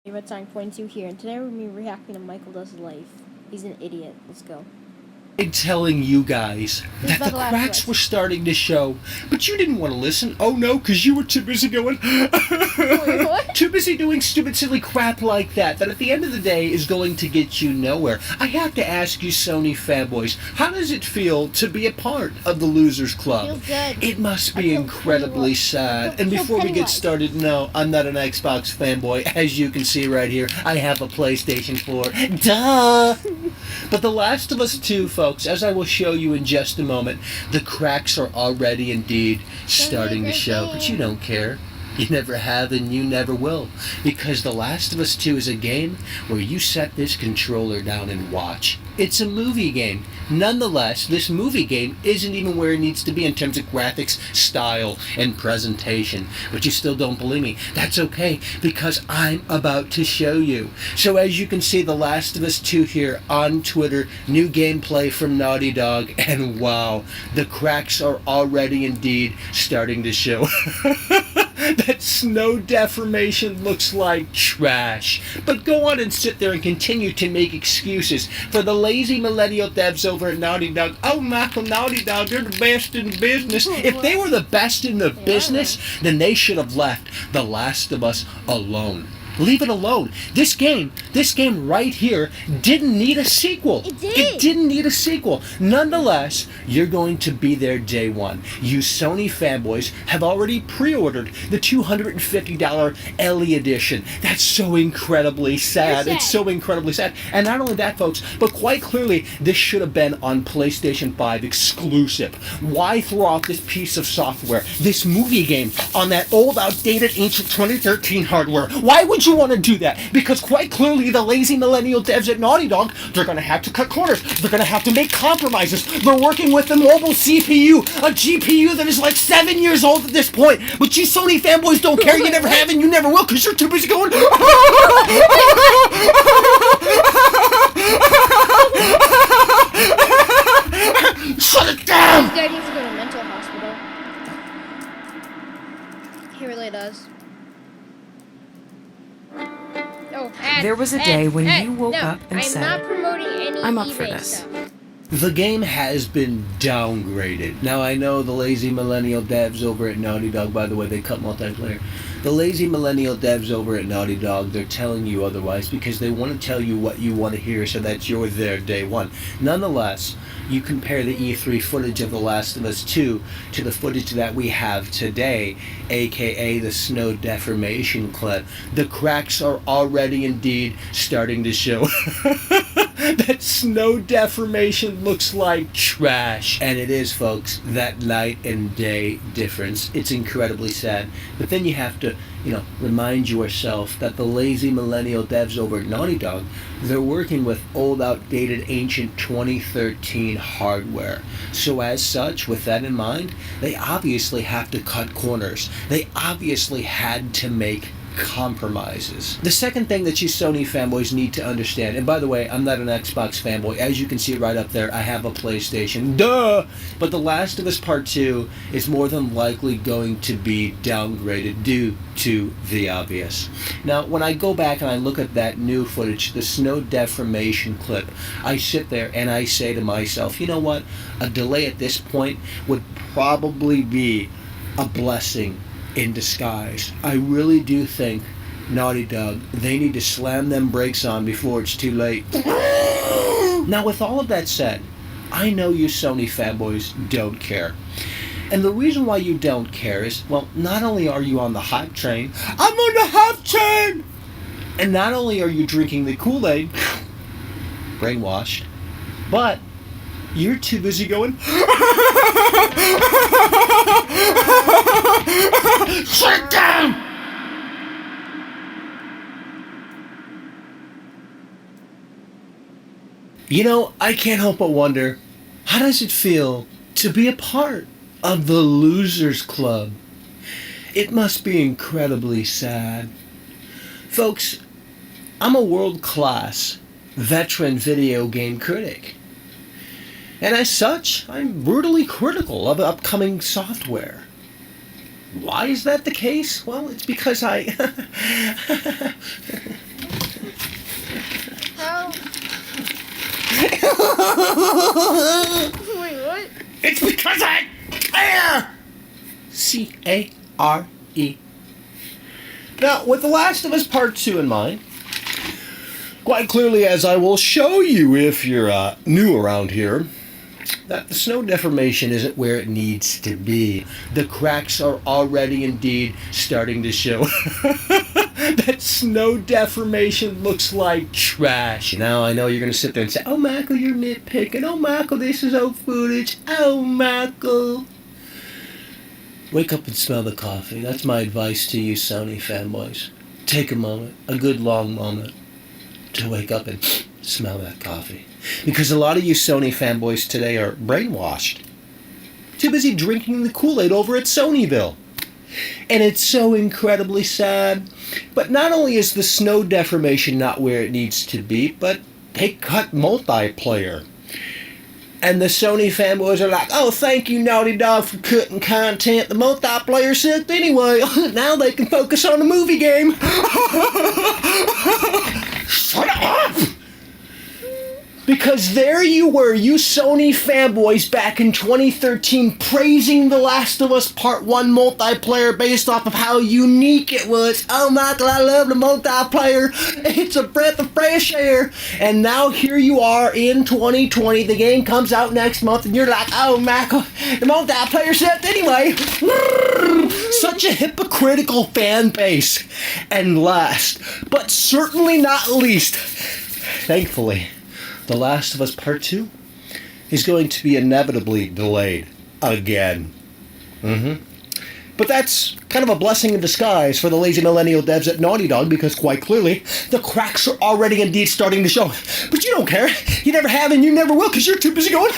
Red Sign 22 here, and today we're going to be reacting to Michael Does Life. He's an idiot. Let's go. Telling you guys that the cracks were starting to show, but you didn't want to listen. Oh no, because you were too busy going, too busy doing stupid, silly crap like that at the end of the day is going to get you nowhere. I have to ask you, Sony fanboys, how does it feel to be a part of the Losers Club? Feels good. It must be incredibly sad. And before we get started, no, I'm not an Xbox fanboy. As you can see right here, I have a PlayStation 4. Duh! But The Last of Us 2, folks, as I will show you in just a moment, the cracks are already indeed starting to show. But you don't care. You never have and you never will. Because The Last of Us 2 is a game where you set this controller down and watch. It's a movie game. Nonetheless, this movie game isn't even where it needs to be in terms of graphics, style, and presentation. But you still don't believe me. That's okay, because I'm about to show you. So as you can see, The Last of Us 2 here on Twitter, new gameplay from Naughty Dog, and wow, the cracks are already indeed starting to show. That snow deformation looks like trash. But go on and sit there and continue to make excuses for the lazy millennial devs over at Naughty Dog. Oh, Michael, Naughty Dog, they're the best in the business. If they were the best in the business, then they should have left The Last of Us alone. Leave it alone. This game right here didn't need a sequel. It didn't need a sequel. Nonetheless, you're going to be there day one. You Sony fanboys have already pre-ordered the $250 Ellie edition. That's so incredibly sad. It's so incredibly sad. And not only that, folks, but quite clearly, this should have been on PlayStation 5 exclusive. Why throw out this piece of software, this movie game, on that old, outdated, ancient 2013 hardware? Why would you want to do that? Because quite clearly the lazy millennial devs at Naughty Dog, they're going to have to cut corners. They're going to have to make compromises. They're working with the mobile CPU, a GPU that is like 7 years old at this point. But you Sony fanboys don't care. You never have and you never will because you're too busy going. Shut it down! This guy needs to go to mental hospital. He really does. There was a day when you woke up and I'm said, not promoting any I'm up eBay for this. stuff. The game has been downgraded. Now, I know the lazy millennial devs over at Naughty Dog, by the way, they cut multiplayer. The lazy millennial devs over at Naughty Dog, they're telling you otherwise because they want to tell you what you want to hear so that you're there day one. Nonetheless, you compare the E3 footage of The Last of Us 2 to the footage that we have today, aka the snow deformation clip. The cracks are already indeed starting to show. That snow deformation looks like trash. And it is, folks, that night and day difference. It's incredibly sad. But then you have to, remind yourself that the lazy millennial devs over at Naughty Dog, they're working with old, outdated, ancient 2013 hardware. So as such, with that in mind, they obviously have to cut corners. They obviously had to make compromises. The second thing that you Sony fanboys need to understand, and by the way, I'm not an Xbox fanboy. As you can see right up there, I have a PlayStation. Duh! But The Last of Us Part 2 is more than likely going to be downgraded due to the obvious. Now, when I go back and I look at that new footage, the snow deformation clip, I sit there and I say to myself, you know what? A delay at this point would probably be a blessing in disguise. I really do think Naughty Dog, they need to slam them brakes on before it's too late. Now, with all of that said, I know you Sony fanboys don't care. And the reason why you don't care is, well, not only are you on the hype train, I'm on the hype train! And not only are you drinking the Kool-Aid, brainwashed, but you're too busy going, shut it down! I can't help but wonder, how does it feel to be a part of the Losers Club? It must be incredibly sad. Folks, I'm a world-class veteran video game critic. And as such, I'm brutally critical of upcoming software. Why is that the case? Well, it's because Wait, what? It's because I care! C-A-R-E. Now, with The Last of Us Part 2 in mind, quite clearly, as I will show you if you're new around here, that the snow deformation isn't where it needs to be. The cracks are already indeed starting to show. That snow deformation looks like trash. Now I know you're going to sit there and say, oh Michael, you're nitpicking. Oh Michael, this is old footage. Oh Michael. Wake up and smell the coffee. That's my advice to you Sony fanboys. Take a moment, a good long moment, to wake up and smell that coffee. Because a lot of you Sony fanboys today are brainwashed. Too busy drinking the Kool-Aid over at Sonyville. And it's so incredibly sad. But not only is the snow deformation not where it needs to be, but they cut multiplayer. And the Sony fanboys are like, oh, thank you, Naughty Dog, for cutting content. The multiplayer sucked anyway. Now they can focus on the movie game. Shut up! Because there you were, you Sony fanboys back in 2013 praising The Last of Us Part 1 multiplayer based off of how unique it was. Oh Michael, I love the multiplayer. It's a breath of fresh air. And now here you are in 2020. The game comes out next month and you're like, oh Michael, the multiplayer sucked anyway. Such a hypocritical fan base. And last, but certainly not least, thankfully, The Last of Us Part 2 is going to be inevitably delayed again. But that's kind of a blessing in disguise for the lazy millennial devs at Naughty Dog, because quite clearly, the cracks are already indeed starting to show. But you don't care. You never have and you never will, because you're too busy going...